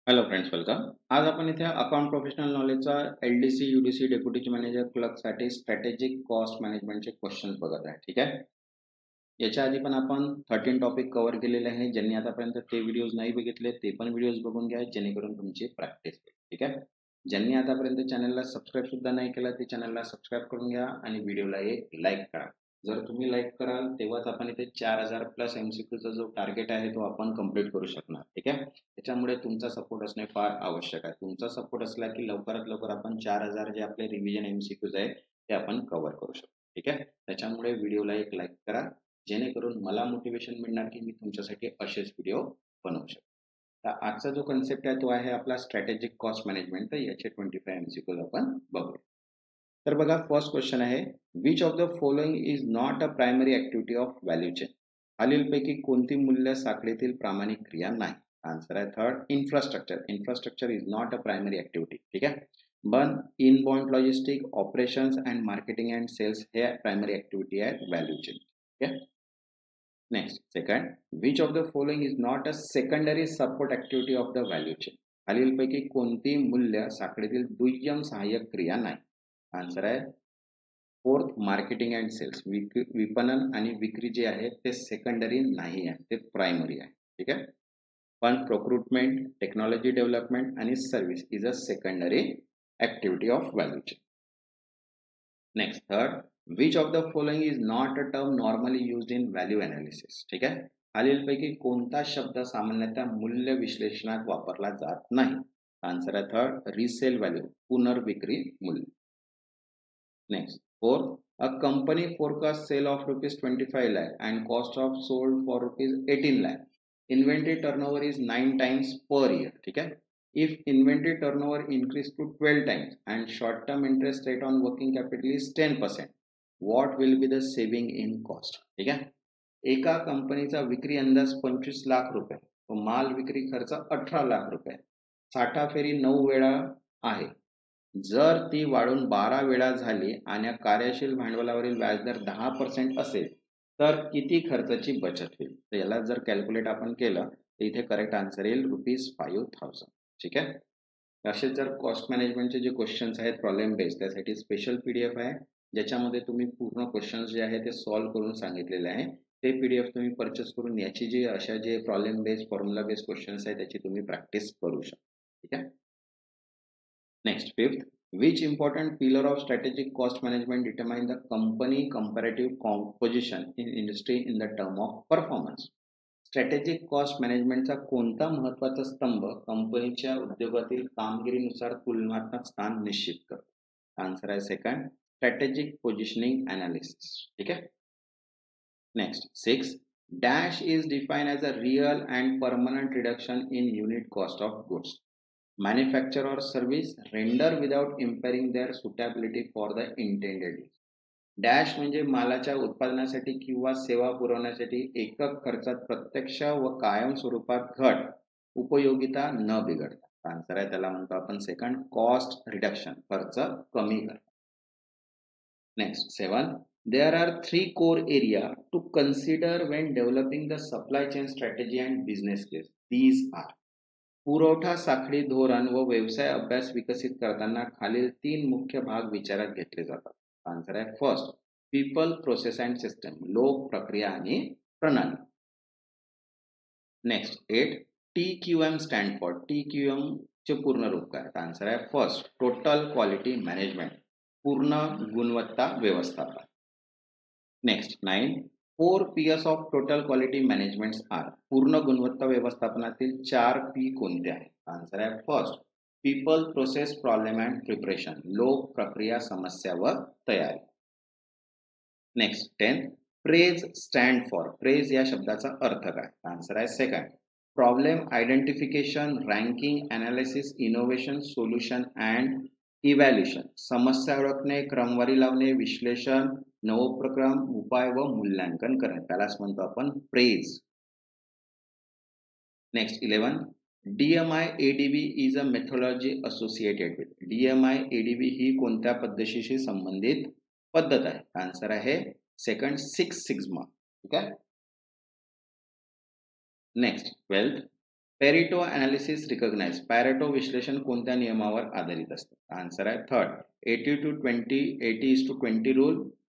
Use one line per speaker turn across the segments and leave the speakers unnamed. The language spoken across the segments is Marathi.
Hello friends, welcome. आज आपण इथे अकाउंट प्रोफेशनल नॉलेजचा LDC, UDC, डेप्युटी मॅनेजर क्लर्कसाठी स्ट्रॅटेजिक कॉस्ट मॅनेजमेंटचे क्वेश्चन्स बघत आहे. ठीक आहे. याच्या आधी पण आपण 13 टॉपिक कव्हर केलेले आहे. ज्यांनी आतापर्यंत ते व्हिडिओज नाही बघितले ते पण व्हिडिओज बघून घ्या, जेणेकरून तुमची प्रॅक्टिस होईल. ठीक आहे. ज्यांनी आतापर्यंत चॅनलला सबस्क्राईब सुद्धा नाही केला ते चॅनलला सबस्क्राईब करून घ्या आणि व्हिडिओला एक लाईक करा. जर तुम्ही लाईक कराल तेव्हाच आपण इथे 4000 प्लस MCQचा जो टार्गेट आहे तो आपण कंप्लीट करू शकणार. ठीक आहे. त्याच्यामुळे तुमचा सपोर्ट असणे फार आवश्यक आहे. तुमचा सपोर्ट असला की लवकरात लवकर आपण 4000 जे आपले रिव्हिजन MCQज आहे ते आपण कव्हर करू शकतो. ठीक आहे. त्याच्यामुळे व्हिडिओला एक लाईक करा, जेणेकरून मला मोटिवेशन मिळणार की मी तुमच्यासाठी असेच व्हिडिओ बनवू शकतो. तर आजचा जो कन्सेप्ट आहे तो आहे आपला स्ट्रॅटेजिक कॉस्ट मॅनेजमेंट. तर याचे 25 MCQज आपण बघू. तर बघा, फर्स्ट क्वेश्चन आहे, which of the following is not a primary activity of value chain. खालीलपैकी कोणती मूल्य साखळीतील प्रामाणिक क्रिया नाही. आन्सर आहे third, infrastructure. Infrastructure is not a primary activity. ठीक आहे. One, inbound logistic, operations and marketing and sales हे प्रायमरी ऍक्टिव्हिटी आहेत व्हॅल्यू चेन. ठीक आहे. Next, second, which of the following is not a secondary support activity of the value chain. खालीलपैकी कोणती मूल्य साखळीतील दुय्यम सहाय्यक क्रिया नाही. आन्सर आहे फोर्थ, मार्केटिंग अँड सेल्स. विपणन आणि विक्री जे आहे ते सेकंडरी नाही आहे, ते प्रायमरी आहे. ठीक आहे. पण प्रोक्रुटमेंट, टेक्नॉलॉजी डेव्हलपमेंट आणि service is a secondary activity of value chain. Next, third, which of the following is not a term normally used in value analysis. ठीक आहे. खालीलपैकी कोणता शब्द सामान्यतः मूल्य विश्लेषणात वापरला जात नाही. आन्सर आहे थर्ड, रिसेल व्हॅल्यू, पुनर्विक्री मूल्य. Next, fourth, a company forecast sale of rupees 25 lakh and cost of sold for rupees 18 lakh. Inventory turnover is 9 times per year. ठीक है. If inventory turnover increase to 12 times and short-term interest rate on working capital is 10%, what will be the saving in cost? ठीक है. एका कंपनीचा विक्री अंदाज 25 लाख रुपये व माल विक्री खर्च 18 लाख रुपये. साठा फेरी 9 वेळा आहे. जर ती वाढून 12 वेळा झाली आणि कार्यशील भांडवलावरील व्याजदर 10% असेल तर किती खर्चाची बचत होईल. तर याला जर कॅल्क्युलेट आपण केलं तर इथे करेक्ट आन्सर येईल ₹5000. ठीक आहे. असे जर कॉस्ट मॅनेजमेंटचे जे क्वेश्चन्स आहेत प्रॉब्लेम बेस्ड, त्यासाठी स्पेशल PDF आहे ज्याच्यामध्ये तुम्ही पूर्ण क्वेश्चन्स जे आहे ते सॉल्व्ह करून सांगितलेले आहे. ते PDF तुम्ही परचेस करून याची जी अशा जे problem based, formula based questions आहेत त्याची तुम्ही प्रॅक्टिस करू शकता. ठीक आहे. Next, fifth, which important pillar of strategic cost management determine the company comparative position in industry in the term of performance. Strategic cost मॅनेजमेंटचा कोणता महत्वाचा स्तंभ कंपनीच्या उद्योगातील कामगिरीनुसार तुलनात्मक स्थान निश्चित करतो. आन्सर आहे सेकंड, स्ट्रॅटेजिक पोझिशनिंग अनालिसिस. ठीक आहे. Next, six, dash is defined as a real and permanent reduction in unit cost of goods manufacture or service render without impairing their suitability for the intended use. Dash म्हणजे मालाच्या उत्पादनासाठी किंवा सेवा पुरवण्यासाठी एकक खर्चात प्रत्यक्ष व कायम स्वरूपात घट, उपयोगिता न बिघडता. आन्सर आहे त्याला म्हणतो आपण सेकंड, कॉस्ट रिडक्शन, खर्च कमी करणे. Next, seven, there are three core area to consider when developing the supply chain strategy and business case. These are पुरवठा साखळी धोरण व व्यवसाय अभ्यास विकसित करताना खालील 3 मुख्य भाग विचारात घेतले जातात. आन्सर आहे first, people, process and system, लोक, प्रक्रिया आणि प्रणाली. Next, 8, TQM stand for. TQM चे पूर्ण रूप काय? आन्सर आहे फर्स्ट, टोटल क्वालिटी मॅनेजमेंट, पूर्ण गुणवत्ता व्यवस्थापन. Next, 9, 4 P's of total quality management are. पूर्ण गुणवत्ता व्यवस्थापनातील 4 P कोणते आहेत? आन्सर आहे first, people, process, problem and preparation, लोक, प्रक्रिया, समस्या व तयारी. Next, 10, PRAISE stand for. PRAISE या शब्दाचा अर्थ काय? आन्सर आहे second, problem identification, ranking, analysis, innovation, solution and evaluation. समस्या ओळखणे, क्रमवारी लावणे, विश्लेषण, नवोपक्रम, उपाय व मूल्यांकन करणे, त्यालाच म्हणतो आपण praise. Next, 11, DMI ADB is a methodology associated with. DMI ADB ही कोणत्या पद्धतीशी संबंधित पद्धत आहे? आन्सर आहे सेकंड, 6 सिग्मा. ठीक आहे. Next, 12th, Pareto analysis recognise, Pareto विश्लेषण कोणत्या नियमावर आधारित असतं? आन्सर आहे थर्ड 80:20 रूल,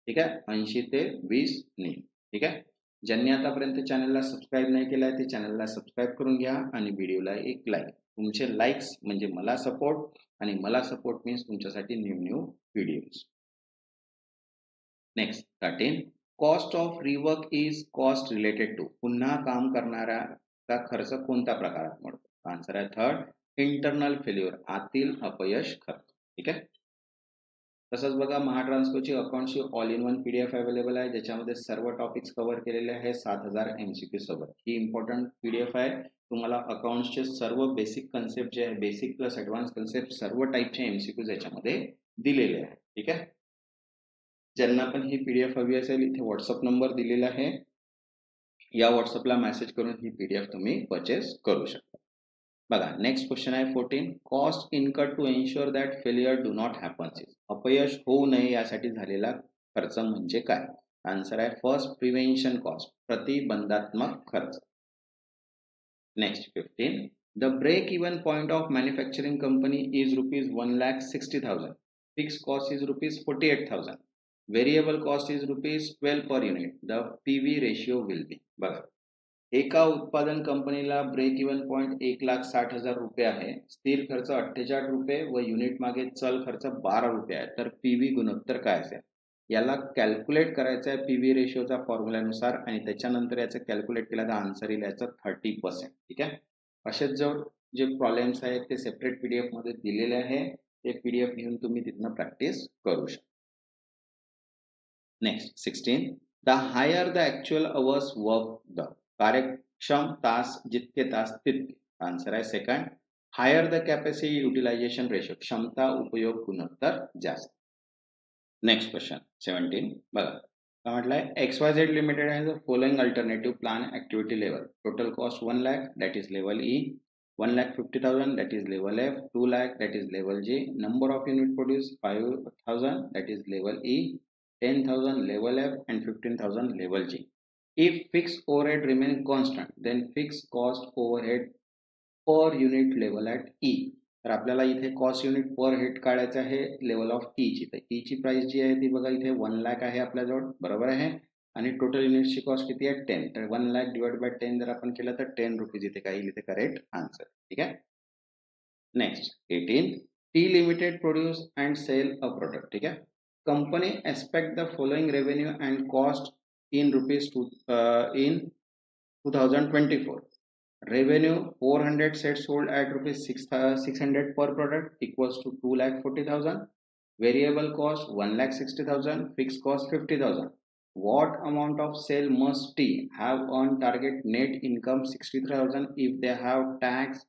ठीक आहे, 80 ते 20 नियम, ठीक आहे. ज्यांनी आतापर्यंत चॅनलला सबस्क्राईब नाही केलं आहे ते चॅनलला सबस्क्राईब करून घ्या आणि व्हिडिओला एक लाईक. तुमचे लाईक्स म्हणजे मला सपोर्ट आणि मला सपोर्ट मीन्स तुमच्यासाठी new videos. Next 13, cost of rework is cost related to, पुन्हा काम करणाऱ्याचा खर्च कोणत्या प्रकारात मोडतो? आन्सर आहे थर्ड इंटरनल फेल्युअर, आतील अपयश खर्च, ठीक आहे. तसंच बघा महाट्रान्सफरची अकाउंटची all in one PDF available आहे, ज्याच्यामध्ये सर्व टॉपिक्स कव्हर केलेले आहे 7000 MCQ सोबत. ही इम्पॉर्टंट PDF आहे. तुम्हाला अकाउंट्सचे सर्व बेसिक कन्सेप्ट जे आहे, बेसिक प्लस ऍडव्हान्स कन्सेप्ट सर्व टाईपचे MCQ याच्यामध्ये दिलेले आहे, ठीक आहे. ज्यांना पण ही PDF हवी असेल इथे व्हॉट्सअप नंबर दिलेला आहे, या व्हॉट्सअपला मेसेज करून ही PDF तुम्ही परचेस करू शकता. बघा नेक्स्ट क्वेश्चन आहे 14, cost incurred to ensure that failure do not happens, अपयश होऊ नये यासाठी झालेला खर्च म्हणजे काय? आन्सर आहे फर्स्ट प्रिव्हेन्शन कॉस्ट, प्रतिबंधात्मक खर्च. Next 15, the break even point of manufacturing company is ₹1,60,000, fix cost is ₹48,000, variable cost is ₹12 per unit, the PV ratio will be. बघा एका उत्पादन कंपनीला ब्रेक इवन पॉइंट ₹1,60,000 आहे, स्थिर खर्च ₹48 व युनिट मागे चल खर्च ₹12 आहे, तर PV गुणोत्तर काय असेल? याला कॅल्क्युलेट करायचं आहे PV रेशिओचा फॉर्म्युल्यानुसार आणि त्याच्यानंतर याचं कॅल्क्युलेट केलं तर आन्सर येईल याचं 30%, ठीक आहे. असेच जे प्रॉब्लेम्स आहेत ते सेपरेट PDF मध्ये दिलेले आहे, ते PDF घेऊन तुम्ही तिथनं प्रॅक्टिस करू शकता. Next 16, the higher the actual hours work, the कार्यक्षम तास जितके तास तितके. आन्सर आहे second higher the capacity utilisation ratio, क्षमता उपयोग गुणोत्तर जास्त. नेक्स्ट क्वेश्चन 17, बघा काय म्हटलंय, XYZ limited has a following alternative plan activity level, total cost 1 lakh that is level E, 1,50,000 that is level F, 2 lakh that is level G, number of unit produced 5,000 that is level E, 10,000 level F and 15,000 level G. If fixed overhead remain constant, then fixed cost overhead per unit level at E. तर आपल्याला इथे कॉस्ट युनिट पर हेड काढायचं आहे लेवल ऑफ E ची. तर E ची प्राइस जी आहे ती बघा इथे 1 लाख आहे आपल्याजवळ, बरोबर आहे, आणि टोटल युनिटची कॉस्ट किती आहे 10. तर 1 लाख डिवाइड बाय 10 जर आपण केलं तर 10 रुपीज इथे काही इथे करेक्ट आन्सर, ठीक आहे. Next 18, T limited produce and sell a product, ठीक आहे. Company expect the following revenue and cost in in 2024. Revenue 400 sets sold at ₹600 per product equals to 2,40,000. Variable cost 1,60,000. Fixed cost 50,000. What amount of sale must T have on target net income 63,000 if they have tax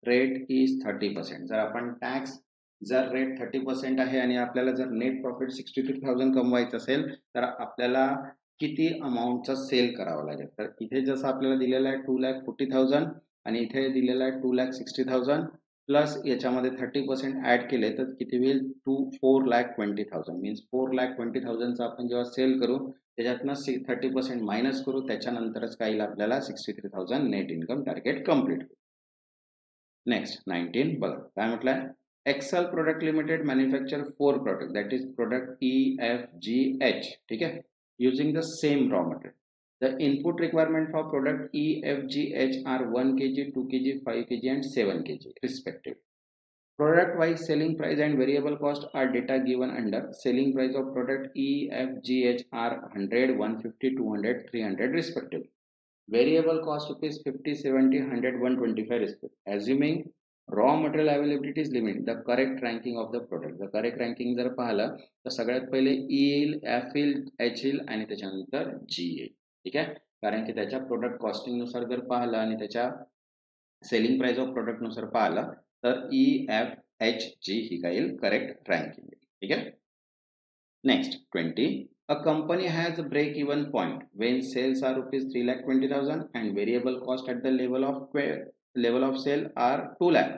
rate is 30%? जर आपण टॅक्स जर रेट 30% आहे आणि आपल्याला जर नेट प्रॉफिट 63,000 कमवायचं असेल तर आपल्याला किती अमाऊंटचा सेल करावा लागेल? तर इथे जसं आपल्याला दिलेलं आहे 2,40,000 आणि इथे दिलेलं आहे 2,60,000 प्लस याच्यामध्ये 30% ऍड केले तर किती होईल 4,20,000 मीन्स 4,20,000 चा आपण जेव्हा सेल करू त्याच्यातनं 30% मायनस करू, त्याच्यानंतरच काही आपल्याला 63,000 net income target complete. Next 19, बघा काय म्हटलंय, Excel product limited manufacture 4 product that is product EFGH, ठीक आहे, using the same raw material. The input requirement for product EFGH are 1 kg, 2 kg, 5 kg and 7 kg respectively. Product wise selling price and variable cost are data given under. Selling price of product EFGH are 100, 150, 200, 300 respectively. Variable cost rupees 50, 70, 100, 125 respectively. Assuming raw material availability is limit, the correct ranking of the product. The correct ranking जर पाहिलं तर सगळ्यात पहिले E येईल, F येईल, H येईल आणि त्याच्यानंतर G येईल, ठीक आहे. कारण की त्याच्या प्रोडक्ट कॉस्टिंग नुसार जर पाहिलं आणि त्याच्या सेलिंग प्राइस ऑफ प्रोडक्ट नुसार पाहिलं तर EFHG ही काय येईल करेक्ट रँकिंग, ठीक आहे. Next 20, a company has a break even point when sales are ₹3,20,000 and variable cost at the level of sale are 2 lakh.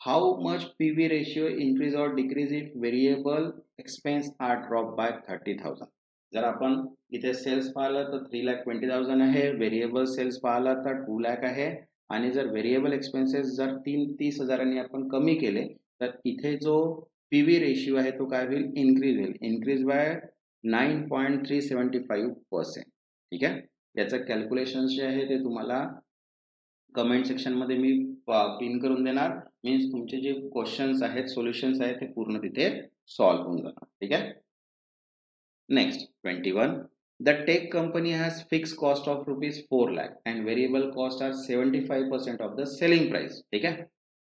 How much PV ratio increase or decrease if variable expense are dropped by 30,000? जर आपण इथे सेल्स पाहिलं तर 3,20,000 आहे, व्हेरिएबल सेल्स पाहिलं तर 2 लाख आहे आणि जर व्हेरिएबल एक्सपेन्सेस जर 30,000 आपण कमी केले तर इथे जो पीव्ही रेशिओ आहे तो काय होईल, इन्क्रीज होईल, इन्क्रीज बाय 9.375%. ठीक आहे. याचं कॅल्क्युलेशन जे आहे ते तुम्हाला कमेंट सेक्शन मध्ये मी पिन करून देणार. मीन्स तुमचे जे क्वेश्चन्स आहेत, सोल्युशन्स आहेत ते पूर्ण तिथे सॉल्व्ह होऊन जाणार. ठीक आहे. Next 21. The tech company has fixed cost of rupees 4 lakh and variable cost are 75% of the selling price. ठीक आहे.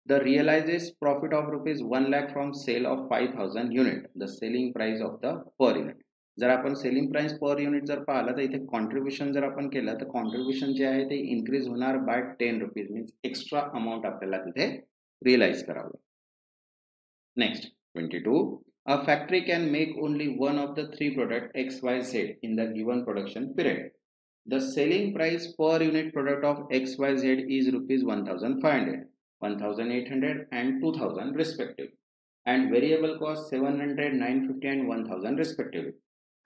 The realizes profit of rupees 1 lakh from sale of 5,000 unit. The selling price of the per unit. जर आपण सेलिंग प्राइस पर युनिट जर पाहिलं तर इथे कॉन्ट्रीब्युशन जर आपण केलं तर कॉन्ट्रीब्युशन जे आहे ते इन्क्रीज होणार by 10 rupees. Means extra amount आपल्याला तिथे रिअलाइज करावं. Next 22. A factory can make only one of the three products XYZ in the given production period. The selling price per unit product of XYZ is rupees 1,500, 1,800 and 2,000 respectively, and variable cost 700, 950 and 1,000 respectively.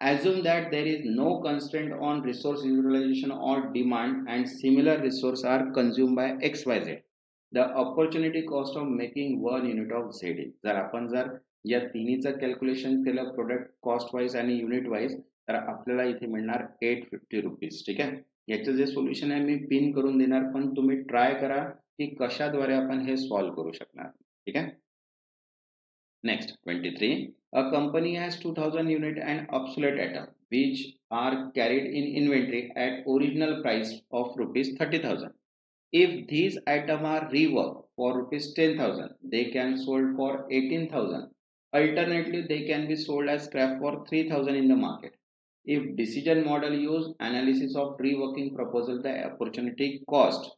Assume that there is no constraint on resource utilization or demand and similar resources are consumed by XYZ. The opportunity cost of making one unit of Z is. जर आपण जर या तिन्हीचं कॅल्क्युलेशन केलं प्रोडक्ट कॉस्ट वाईज आणि युनिट वाईज तर आपल्याला इथे मिळणार 850 रुपीज. ठीक आहे. याचं जे सोल्युशन आहे मी पिन करून देणार, पण तुम्ही ट्राय करा की कशाद्वारे आपण हे सॉल्व्ह करू शकणार. ठीक आहे. Next 23. A company has 2,000 unit and obsolete item which are carried in inventory at original price of rupees 30,000. If these items are reworked for rupees 10,000, they can sold for 18,000. Alternately, they can be sold as scrap for 3,000 in the market. If decision model use analysis of reworking proposal, the opportunity cost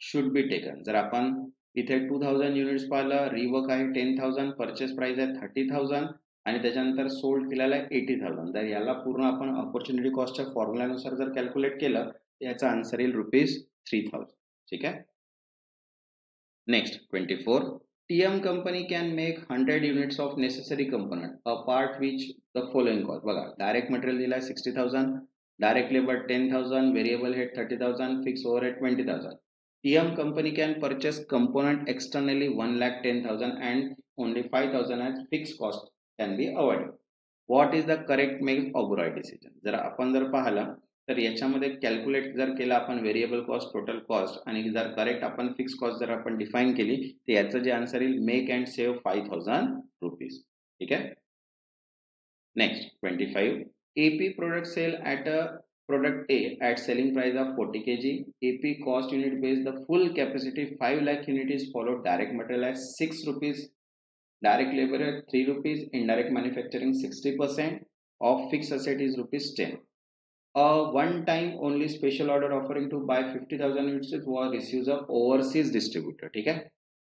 should be taken. जर आपण इथे 2,000 युनिट्स पाहिलं, रिवर्क आहे 10,000, परचेस प्राइस आहे 30,000 आणि त्याच्यानंतर सोल्ड केलेला आहे 80,000. तर याला पूर्ण आपण ऑपॉर्च्युनिटी कॉस्टच्या फॉर्म्युलानुसार जर कॅल्क्युलेट केलं तर याचा आन्सर येईल रुपीज 3,000. ठीक आहे. Next 24. TM company can make 100 units of necessary component, a part which the following cost. बघा, डायरेक्ट मटेरियल दिला 60,000, direct labour 10,000, variable head 30,000, fix overhead 20,000. TM company can purchase component externally 1,10,000 and only 5,000 as fixed cost can be avoided. What is the correct make of right decision? जर आपण जर पाहिलं तर याच्यामध्ये कॅल्क्युलेट जर केलं आपण व्हेरिएबल कॉस्ट, टोटल कॉस्ट आणि जर करेक्ट आपण फिक्स कॉस्ट जर आपण डिफाईन केली तर याचं जे आन्सर येईल मेक अँड सेव्ह 5,000 रुपीज. ठीक आहे. Next 25. AP product sale at a product A at selling price of 40 kg. AP cost unit based the full capacity 5 lakh unit is followed. Direct material at 6 rupees, direct labor at 3 rupees, indirect manufacturing 60% of fixed asset is rupees 10. A one-time only special order offering to buy 50,000 units was received of overseas distributor. ठीक है.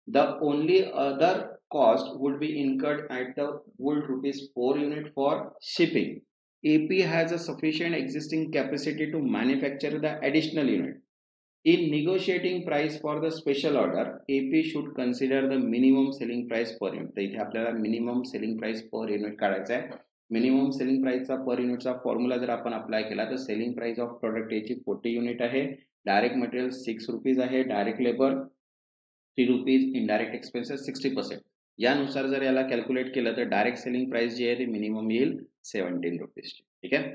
The only other cost would be incurred at the would rupees 4 unit for shipping. AP has a sufficient existing capacity to manufacture the additional unit. In negotiating price for the special order, AP should consider the minimum selling price per unit. तर इथे आपल्याला minimum selling price per unit काढायचा आहे. मिनिमम सेलिंग प्राइसचा पर युनिटचा फॉर्म्युला जर आपण अप्लाय केला तर सेलिंग प्राइस ऑफ प्रोडक्ट ए ची 40 युनिट आहे, डायरेक्ट मटेरियल 6 रुपीज आहे, direct labour 3 rupees, indirect expenses 60%. यानुसार जर याला कॅल्क्युलेट केलं तर डायरेक्ट सेलिंग प्राइस जी आहे ती मिनिमम येईल 17 रुपीज. ठीक आहे.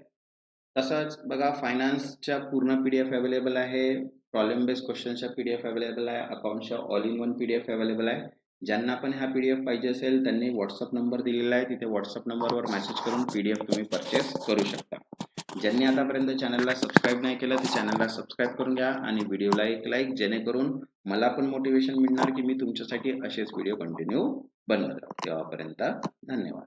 तसंच बघा फायनान्सच्या पूर्ण पीडीएफ अवेलेबल आहे, प्रॉब्लेम बेस्ड क्वेश्चनच्या पीडीएफ अवेलेबल आहे, अकाउंटच्या all in one PDF available आहे. ज्यांना पण हा पीडीएफ पाहिजे असेल त्यांनी व्हॉट्सअप नंबर दिलेला आहे, तिथे व्हॉट्सअप नंबरवर मेसेज करून पीडीएफ तुम्ही परचेस करू शकता. ज्यांनी आतापर्यंत चॅनलला सबस्क्राईब नाही केलं तर चॅनलला सबस्क्राईब करून घ्या आणि व्हिडिओला एक लाईक, जेणेकरून मला पण मोटिवेशन मिळणार की मी तुमच्यासाठी असेच व्हिडिओ कंटिन्यू बनवत राहू. तेव्हापर्यंत धन्यवाद.